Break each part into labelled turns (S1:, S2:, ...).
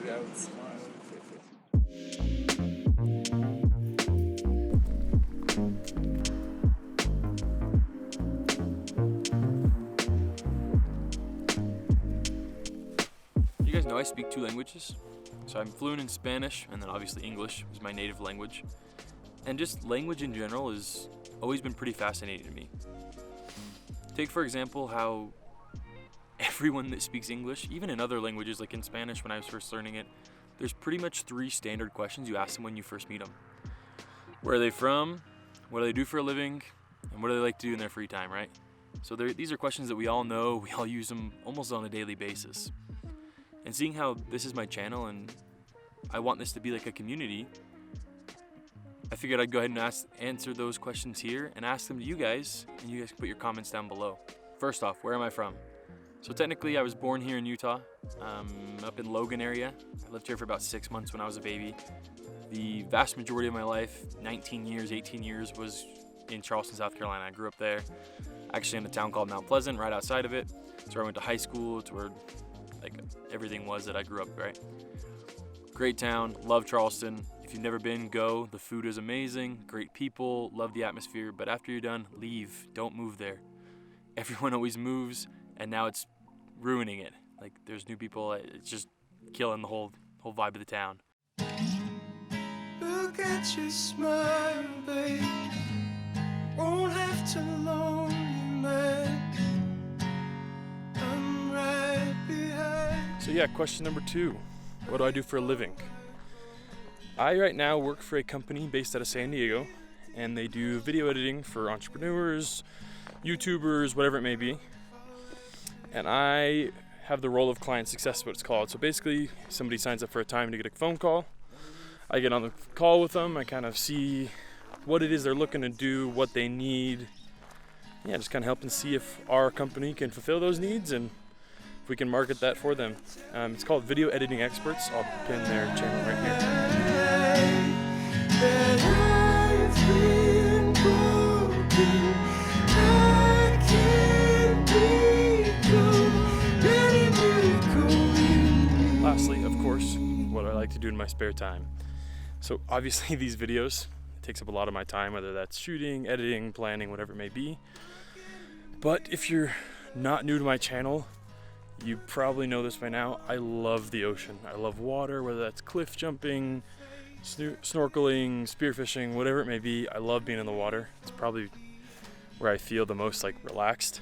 S1: maybe I would smile.
S2: You guys know I speak 2 languages. So I'm fluent in Spanish, and then obviously English is my native language. And just language in general has always been pretty fascinating to me. Take for example how everyone that speaks English, even in other languages like in Spanish when I was first learning it, there's pretty much 3 standard questions you ask them when you first meet them. Where are they from? What do they do for a living? And what do they like to do in their free time, right? So these are questions that we all know, we all use them almost on a daily basis. And seeing how this is my channel and I want this to be like a community, I figured I'd go ahead and answer those questions here and ask them to you guys, and you guys can put your comments down below. First off, where am I from? So technically I was born here in Utah, up in Logan area. I lived here for about 6 months when I was a baby. The vast majority of my life, 19 years, 18 years, was in Charleston, South Carolina. I grew up there, actually in a town called Mount Pleasant, right outside of it. So I went to high school, to where like everything was that I grew up, right? Great town, love Charleston. If you've never been, go. The food is amazing, great people, love the atmosphere, but after you're done, leave, don't move there. Everyone always moves, and now it's ruining it. Like there's new people, it's just killing the whole vibe of the town.
S3: Look at your smile, babe. Won't have to loan you, man. I'm right behind.
S2: So yeah, question number 2. What do I do for a living? I right now work for a company based out of San Diego, and they do video editing for entrepreneurs, YouTubers, whatever it may be. And I have the role of client success, what it's called. So basically, somebody signs up for a time to get a phone call. I get on the call with them. I kind of see what it is they're looking to do, what they need. Yeah, just kind of helping see if our company can fulfill those needs and if we can market that for them. It's called Video Editing Experts. I'll pin their channel right here. Lastly, of course, what I like to do in my spare time. So obviously these videos, it takes up a lot of my time, whether that's shooting, editing, planning, whatever it may be. But if you're not new to my channel, you probably know this by now. I love the ocean. I love water, whether that's cliff jumping, snorkeling, spearfishing, whatever it may be. I love being in the water. It's probably where I feel the most like relaxed.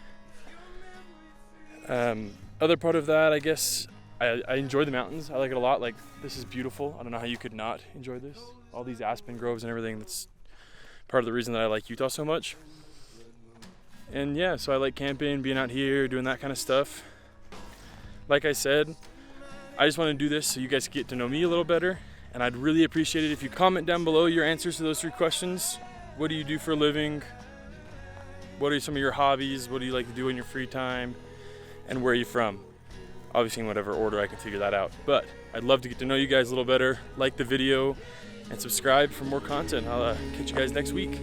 S2: Other part of that, I guess, I enjoy the mountains. I like it a lot. Like, this is beautiful. I don't know how you could not enjoy this. All these aspen groves and everything. That's part of the reason that I like Utah so much. And yeah, so I like camping, being out here, doing that kind of stuff. Like I said, I just want to do this so you guys can get to know me a little better. And I'd really appreciate it if you comment down below your answers to those 3 questions. What do you do for a living? What are some of your hobbies? What do you like to do in your free time? And where are you from? Obviously in whatever order I can figure that out. But I'd love to get to know you guys a little better. Like the video and subscribe for more content. I'll catch you guys next week.